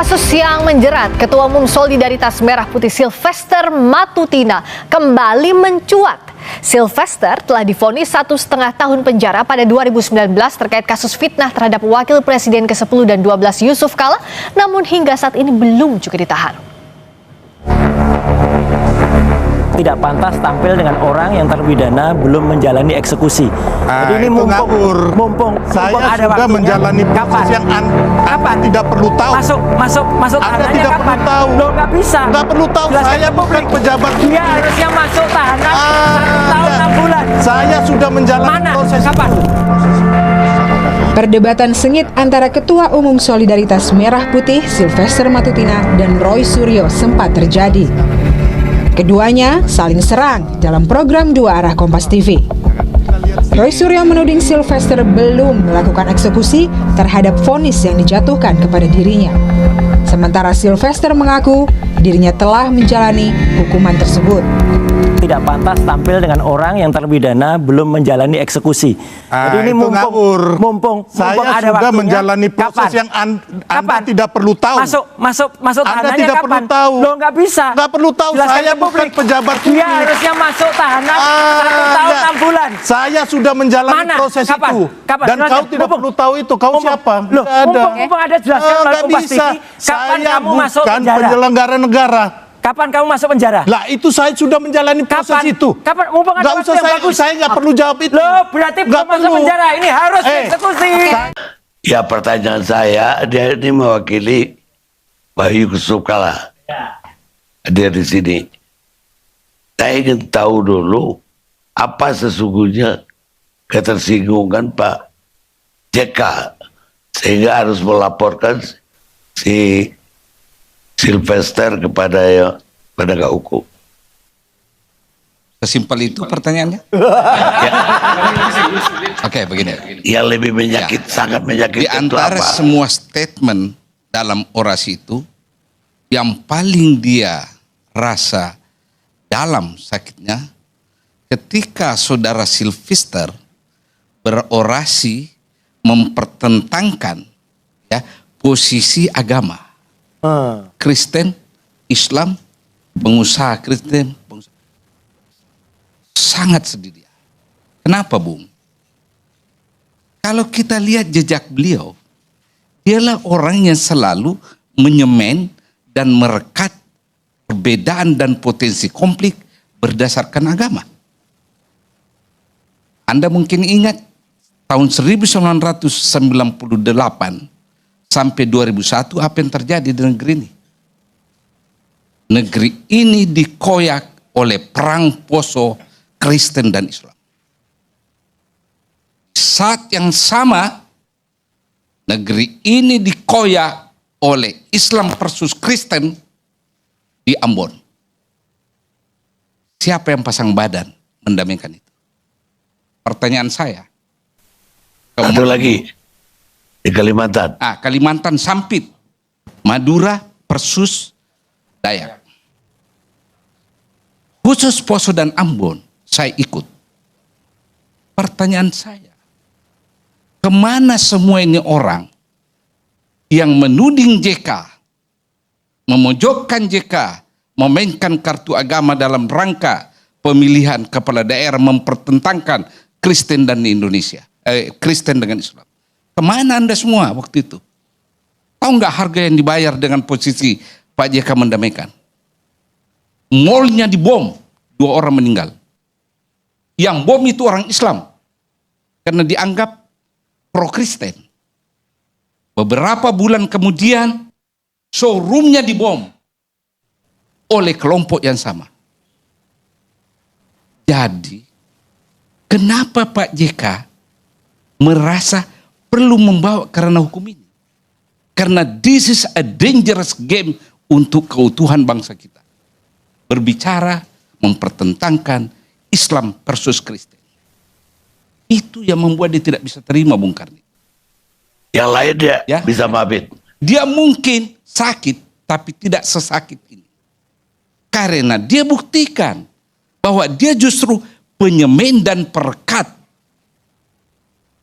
Kasus yang menjerat Ketua Umum Solidaritas Merah Putih Sylvester Matutina kembali mencuat. Sylvester telah divonis 1,5 tahun penjara pada 2019 terkait kasus fitnah terhadap Wakil Presiden ke-10 dan 12 Yusuf Kala, namun hingga saat ini belum juga ditahan. Tidak pantas tampil dengan orang yang terpidana belum menjalani eksekusi. Jadi ini mumpung saya ada sudah waktunya. menjalani proses yang Anda tidak perlu tahu. Masuk Anda tahanannya tidak kapan? perlu tahu. Loh, nggak bisa. Nggak perlu tahu. Jelaskan Saya ke publik. bukan pejabat. Dia harusnya masuk tahanan 1 tahun 6 bulan. Saya sudah menjalani Mana? proses Kapan? Perdebatan sengit antara Ketua Umum Solidaritas Merah Putih Sylvester Matutina dan Roy Suryo sempat terjadi. Keduanya saling serang dalam program Dua Arah Kompas TV. Roy Suryo menuding Sylvester belum melakukan eksekusi terhadap vonis yang dijatuhkan kepada dirinya. Sementara Sylvester mengaku dirinya telah menjalani hukuman tersebut. Tidak pantas tampil dengan orang yang terpidana belum menjalani eksekusi. Jadi ini mumpung saya ada sudah waktunya. menjalani proses Kapan? yang Anda Kapan? tidak perlu tahu. Masuk Anda tahanannya tidak kapan? perlu tahu. Loh, nggak bisa. Nggak perlu tahu. Jelaskan Saya ke bukan publik. pejabat Dia publik. harusnya masuk tahanan 1 tahun 6 bulan. Saya sudah menjalani Mana? proses Kapan? itu. Kapan? Dan Jelaskan. kau tidak perlu tahu itu. Kau siapa? Loh, Nggak ada. mumpung ada jelaskan melalui Nggak Kompas bisa. TV. Kapan Saya kamu masuk bukan penjara? penyelenggara negara. Kapan kamu masuk penjara? Lah itu saya sudah menjalani proses Kapan? itu. Kapan? Mumpung ada Nggak waktu usah yang bagus. saya nggak perlu jawab itu. Loh, berarti Nggak belum masuk perlu. penjara. Ini harus dieksekusi. Ya, pertanyaan saya, dia ini mewakili Bayu Yusuf Kala. Dia di sini. Saya ingin tahu dulu apa sesungguhnya ketersinggungan Pak JK sehingga harus melaporkan si Sylvester kepada penegak hukum. Sesimpel itu pertanyaannya? Oke, begini. Yang lebih menyakit, sangat menyakitkan Di antara itu apa? semua statement dalam orasi itu, yang paling dia rasa dalam sakitnya, ketika saudara Sylvester berorasi mempertentangkan ya posisi agama. Kristen, Islam, pengusaha Kristen, sangat sedih dia. Kenapa, Bung? Kalau kita lihat jejak beliau, dialah orang yang selalu menyemen dan merekat perbedaan dan potensi konflik berdasarkan agama. Anda mungkin ingat tahun 1998 sampai 2001 apa yang terjadi di negeri ini. Negeri ini dikoyak oleh perang Poso Kristen dan Islam. Saat yang sama, negeri ini dikoyak oleh Islam versus Kristen di Ambon. Siapa yang pasang badan mendamaikan itu? Pertanyaan saya. Satu lagi di Kalimantan. Kalimantan Sampit, Madura versus Dayak. Khusus Poso dan Ambon, saya ikut. Pertanyaan saya, kemana semua ini orang yang menuding JK, memojokkan JK, memainkan kartu agama dalam rangka pemilihan kepala daerah, mempertentangkan Kristen dan Indonesia, Kristen dengan Islam. Kemana Anda semua waktu itu? Tahu nggak harga yang dibayar dengan posisi Pak JK mendamaikan? Mallnya dibom, 2 orang meninggal. Yang bom itu orang Islam, karena dianggap pro-Kristen. Beberapa bulan kemudian, showroomnya dibom oleh kelompok yang sama. Jadi, kenapa Pak JK merasa perlu membawa karena hukum ini? Karena this is a dangerous game untuk keutuhan bangsa kita. Berbicara, mempertentangkan Islam versus Kristen. Itu yang membuat dia tidak bisa terima, Bung Karni. Yang lain dia Ya. bisa mabit. Dia mungkin sakit, tapi tidak sesakit ini. Karena dia buktikan bahwa dia justru penyemen dan perekat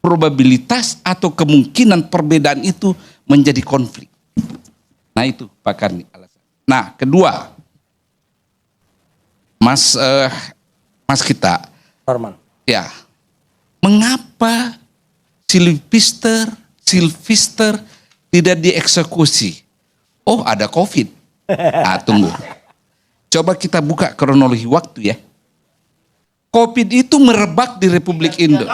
probabilitas atau kemungkinan perbedaan itu menjadi konflik. Nah itu Pak Karni alasan. Nah kedua, Mas kita, Norman. ya, mengapa Sylvester tidak dieksekusi? Oh ada COVID. Nah tunggu. Coba kita buka kronologi waktu ya. COVID itu merebak di Republik Indo.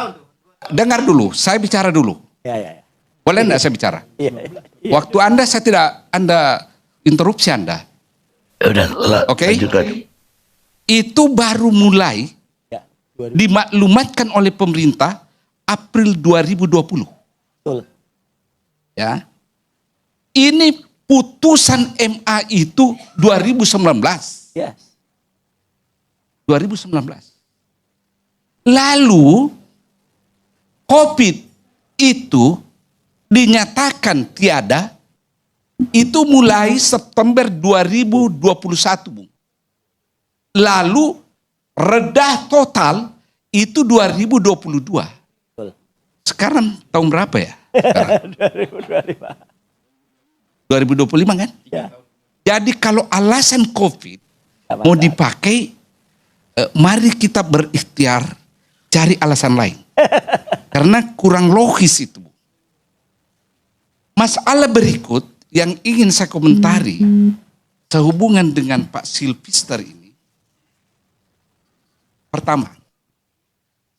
Dengar dulu, saya bicara dulu. Ya. Boleh enggak saya bicara? Iya. Waktu Anda interupsi Anda. Ya udah, Oke. lanjutkan. Itu baru mulai Ya. dimaklumatkan oleh pemerintah April 2020. Betul. Ya. Ini putusan MA itu 2019. Yes. 2019. Lalu COVID itu dinyatakan tiada itu mulai September 2021, Bung. Lalu reda total itu 2022. Betul. Sekarang tahun berapa ya? Sekarang. 2025 kan? Ya. Jadi kalau alasan COVID Nggak mau masalah. dipakai, mari kita berikhtiar cari alasan lain. Karena kurang logis itu. Masalah berikut yang ingin saya komentari sehubungan dengan Pak Sylvester ini. Pertama,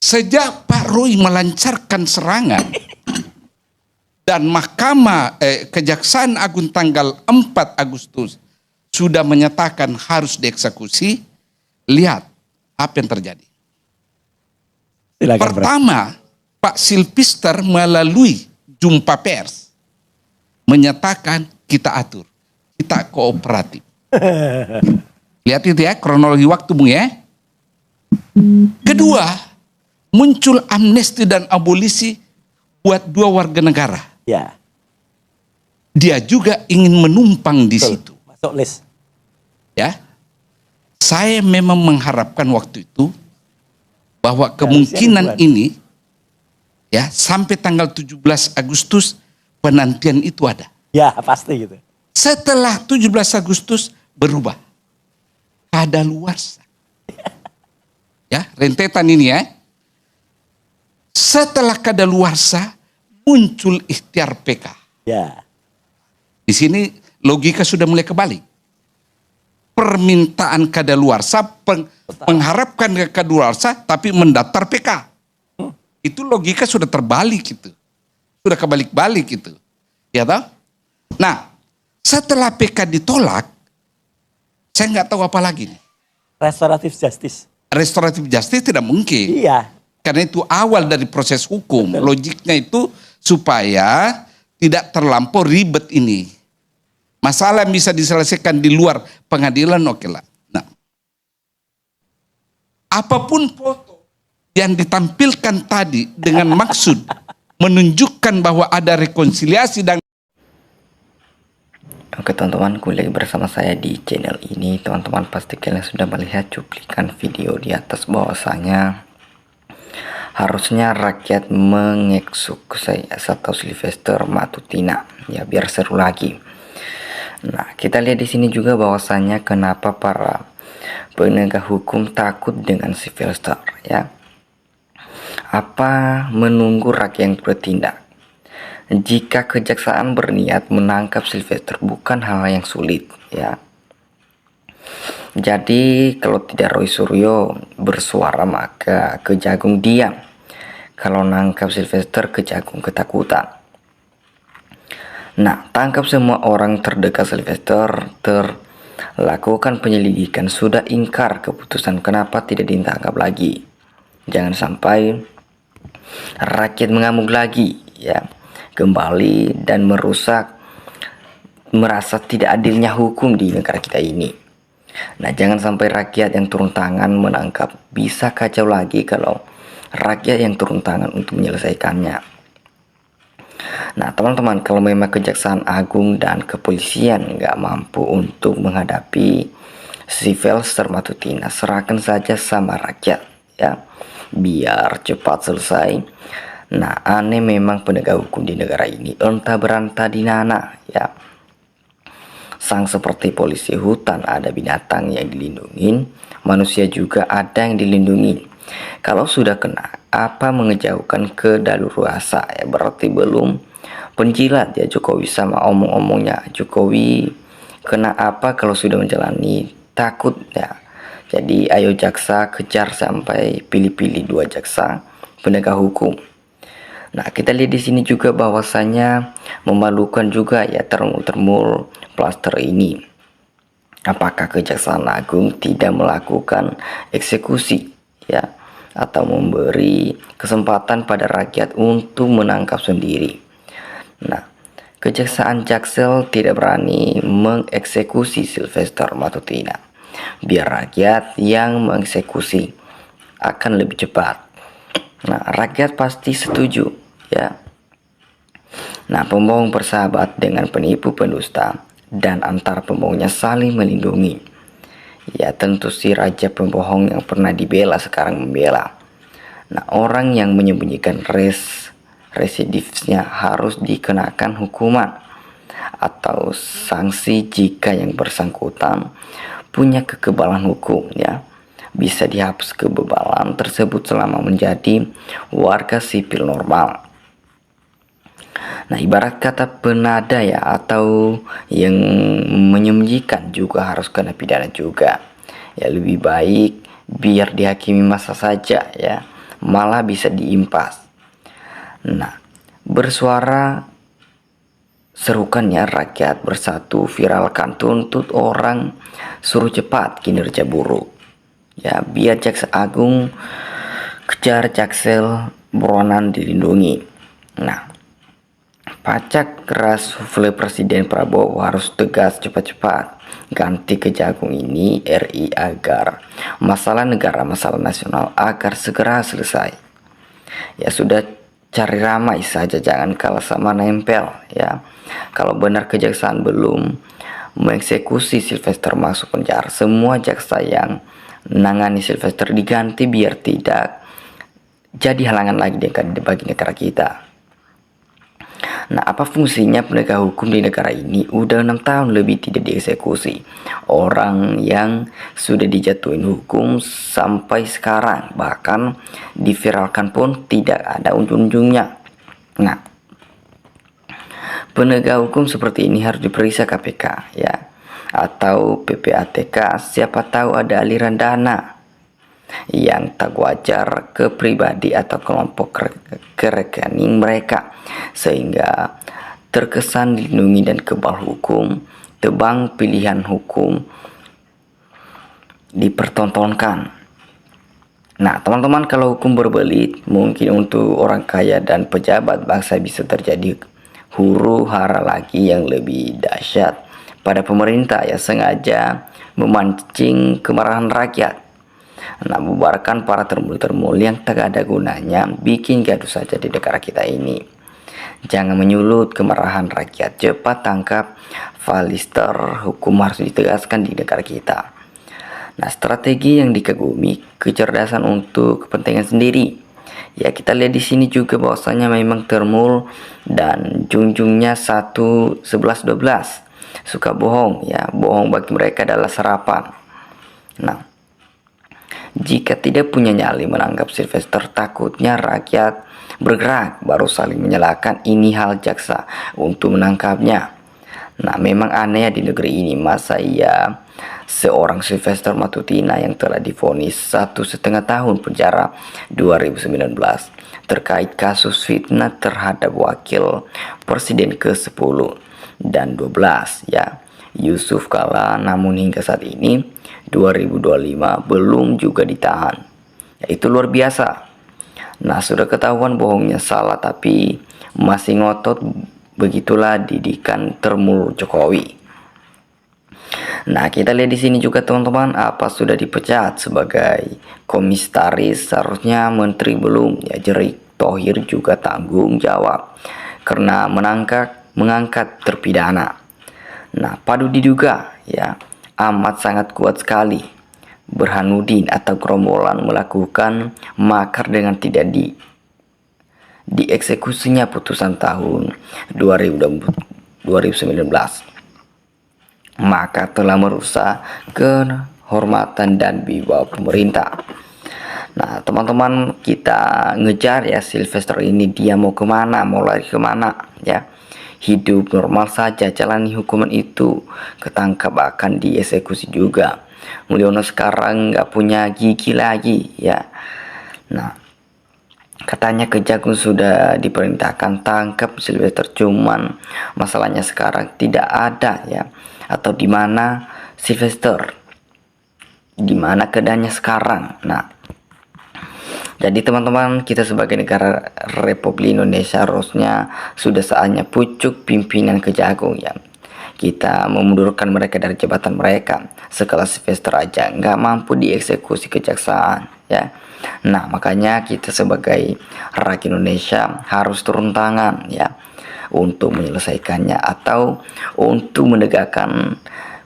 sejak Pak Roy melancarkan serangan dan Kejaksaan Agung tanggal 4 Agustus sudah menyatakan harus dieksekusi, lihat apa yang terjadi. Silakan, Bro. Pertama, Pak Sylvester melalui jumpa pers menyatakan kita atur, kita kooperatif. Lihat itu ya kronologi waktu, Bung ya. Kedua, muncul amnesti dan abolisi buat 2 warga negara. Ya. Dia juga ingin menumpang di Betul. situ. Masuk list. Ya, saya memang mengharapkan waktu itu bahwa kemungkinan ini ya sampai tanggal 17 Agustus penantian itu ada. Ya pasti gitu. Setelah 17 Agustus berubah kadaluarsa. Ya, rentetan ini ya. Setelah kadaluarsa muncul ikhtiar PK. Ya. Di sini logika sudah mulai kebalik. Permintaan kadaluarsa, mengharapkan kadaluarsa, tapi mendaftar PK. Itu logika sudah terbalik itu. Sudah kebalik-balik itu. Ya toh? Nah, setelah PK ditolak, saya nggak tahu apa lagi nih. Restoratif justice. Restoratif justice tidak mungkin. Iya. Karena itu awal dari proses hukum. Betul. Logiknya itu supaya tidak terlampau ribet ini. Masalah yang bisa diselesaikan di luar pengadilan, oke lah. Nah, apapun foto yang ditampilkan tadi dengan maksud menunjukkan bahwa ada rekonsiliasi dan Oke teman-teman, kembali bersama saya di channel ini. Teman-teman pasti kalian sudah melihat cuplikan video di atas bahwasanya harusnya rakyat mengeksekusi atau Sylvester Matutina ya biar seru lagi. Nah, kita lihat di sini juga bahwasanya kenapa para penegak hukum takut dengan Sylvester ya. Apa menunggu rakyat yang bertindak? Jika kejaksaan berniat menangkap Sylvester bukan hal yang sulit ya. Jadi kalau tidak Roy Suryo bersuara maka Kejagung diam. Kalau nangkap Sylvester Kejagung ketakutan. Nah, tangkap semua orang terdekat Sylvester, lakukan penyelidikan, sudah ingkar keputusan, kenapa tidak ditangkap lagi? Jangan sampai rakyat mengamuk lagi ya. Kembali dan merasa tidak adilnya hukum di negara kita ini. Nah, jangan sampai rakyat yang turun tangan menangkap, bisa kacau lagi kalau rakyat yang turun tangan untuk menyelesaikannya. Nah, teman-teman, kalau memang Kejaksaan Agung dan kepolisian nggak mampu untuk menghadapi Sylvester Matutina, serahkan saja sama rakyat ya, biar cepat selesai. Nah, aneh memang penegak hukum di negara ini entah berantah di mana ya. Sang seperti polisi hutan ada binatang yang dilindungi, manusia juga ada yang dilindungi. Kalau sudah kena, apa mengejauhkan kedaluarsa ya, berarti belum penjilat ya Jokowi sama omong-omongnya. Jokowi kena apa kalau sudah menjalani, takut ya. Jadi ayo jaksa kejar sampai pilih-pilih 2 jaksa penegak hukum. Nah, kita lihat di sini juga bahwasanya memalukan juga ya termul plaster ini. Apakah Kejaksaan Agung tidak melakukan eksekusi ya, atau memberi kesempatan pada rakyat untuk menangkap sendiri? Nah, Kejaksaan Jaksel tidak berani mengeksekusi Sylvester Matutina. Biar rakyat yang mengeksekusi akan lebih cepat. Nah, rakyat pasti setuju ya. Nah, pembohong bersahabat dengan penipu pendusta dan antara pembohongnya saling melindungi. Ya, tentu si raja pembohong yang pernah dibela sekarang membela. Nah, orang yang menyembunyikan residifnya harus dikenakan hukuman atau sanksi jika yang bersangkutan punya kekebalan hukum ya. Bisa dihapus kebebalan tersebut selama menjadi warga sipil normal. Nah, ibarat kata penada ya, atau yang menyembunyikan juga harus kena pidana juga. Ya, lebih baik biar dihakimi masa saja ya, malah bisa diimpas. Nah, bersuara serukannya rakyat bersatu, viralkan, tuntut orang, suruh cepat kinerja buruk. Ya, biar Jaksa Agung kejar Jaksel buronan dilindungi. Nah, pacak keras sufle Presiden Prabowo harus tegas cepat-cepat ganti Kejagung ini RI agar masalah negara, masalah nasional agar segera selesai. Ya sudah, cari ramai saja, jangan kalah sama nempel ya. Kalau benar kejaksaan belum mengeksekusi Sylvester masuk penjara, semua jaksa yang menangani Sylvester diganti biar tidak jadi halangan lagi bagi negara kita. Nah, apa fungsinya penegak hukum di negara ini? Udah 6 tahun lebih tidak dieksekusi. Orang yang sudah dijatuhin hukum sampai sekarang, bahkan diviralkan pun tidak ada ujung-ujungnya. Nah, penegak hukum seperti ini harus diperiksa KPK ya, atau PPATK. Siapa tahu ada aliran dana yang tak wajar ke pribadi atau kelompok ke rekening mereka, sehingga terkesan dilindungi dan kebal hukum, tebang pilihan hukum dipertontonkan. Nah, teman-teman, kalau hukum berbelit, mungkin untuk orang kaya dan pejabat bangsa bisa terjadi huru hara lagi yang lebih dahsyat pada pemerintah ya, sengaja memancing kemarahan rakyat. Nah, bubarkan para termul-termul yang tak ada gunanya, bikin gaduh saja di negara kita ini. Jangan menyulut kemarahan rakyat, cepat tangkap Valister, hukum harus ditegaskan di negara kita. Nah, strategi yang dikagumi, kecerdasan untuk kepentingan sendiri. Ya, kita lihat di sini juga bahwasanya memang termul dan junjungnya 1, 11, 12 suka bohong ya, bohong bagi mereka adalah sarapan. Nah, jika tidak punya nyali menangkap Sylvester, takutnya rakyat bergerak baru saling menyalahkan ini hal jaksa untuk menangkapnya. Nah, memang aneh di negeri ini, masa iya seorang Sylvester Matutina yang telah divonis 1,5 tahun penjara 2019 terkait kasus fitnah terhadap wakil presiden ke-10 dan 12 ya, Yusuf Kala, namun hingga saat ini 2025 belum juga ditahan. Ya, itu luar biasa. Nah, sudah ketahuan bohongnya salah tapi masih ngotot, begitulah didikan termul Jokowi. Nah, kita lihat di sini juga teman-teman, apa sudah dipecat sebagai komisaris, seharusnya menteri belum ya. Erick Thohir juga tanggung jawab karena mengangkat terpidana. Nah, padu diduga ya, amat sangat kuat sekali Burhanuddin atau gerombolan melakukan makar dengan tidak dieksekusinya putusan tahun 2019. maka telah merusak kehormatan dan wibawa pemerintah. Nah, teman-teman, kita ngejar ya Sylvester ini, dia mau kemana, mau lari kemana ya. Hidup normal saja, jalani hukuman itu, ketangkap akan dieksekusi juga. Mulyono sekarang nggak punya gigi lagi ya. Nah, katanya Kejagung sudah diperintahkan tangkap Sylvester, cuman masalahnya sekarang tidak ada ya. Atau di mana Sylvester? Di mana keadaannya sekarang? Nah, jadi teman-teman, kita sebagai negara Republik Indonesia harusnya sudah saatnya pucuk pimpinan Kejagung ya. Kita memundurkan mereka dari jabatan mereka. Sekelas Sylvester aja nggak mampu dieksekusi kejaksaan ya. Nah, makanya kita sebagai rakyat Indonesia harus turun tangan ya untuk menyelesaikannya atau untuk menegakkan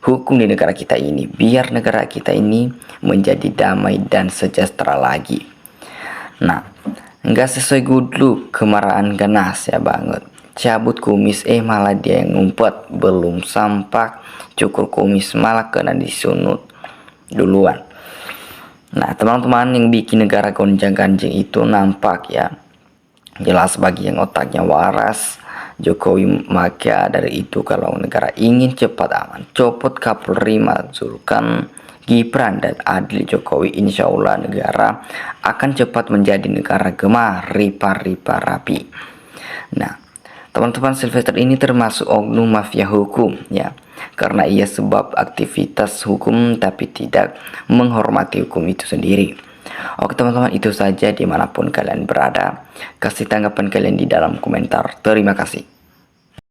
hukum di negara kita ini, biar negara kita ini menjadi damai dan sejahtera lagi. Nah, nggak sesuai gudlu, kemarahan ganas ya banget. Cabut kumis malah dia yang ngumpet, belum sampak cukur kumis malah kena disunut duluan. Nah, teman-teman, yang bikin negara gonjang-ganjing itu nampak ya. Jelas bagi yang otaknya waras, Jokowi maka dari itu kalau negara ingin cepat aman, copot Kapolri, mazurkan Gibran dan adil Jokowi, insya Allah negara akan cepat menjadi negara gemar, ripa-ripa rapi. Nah, teman-teman, Sylvester ini termasuk oknum mafia hukum ya, karena ia sebab aktivitas hukum tapi tidak menghormati hukum itu sendiri. Oke teman-teman, itu saja, dimanapun kalian berada, kasih tanggapan kalian di dalam komentar. Terima kasih.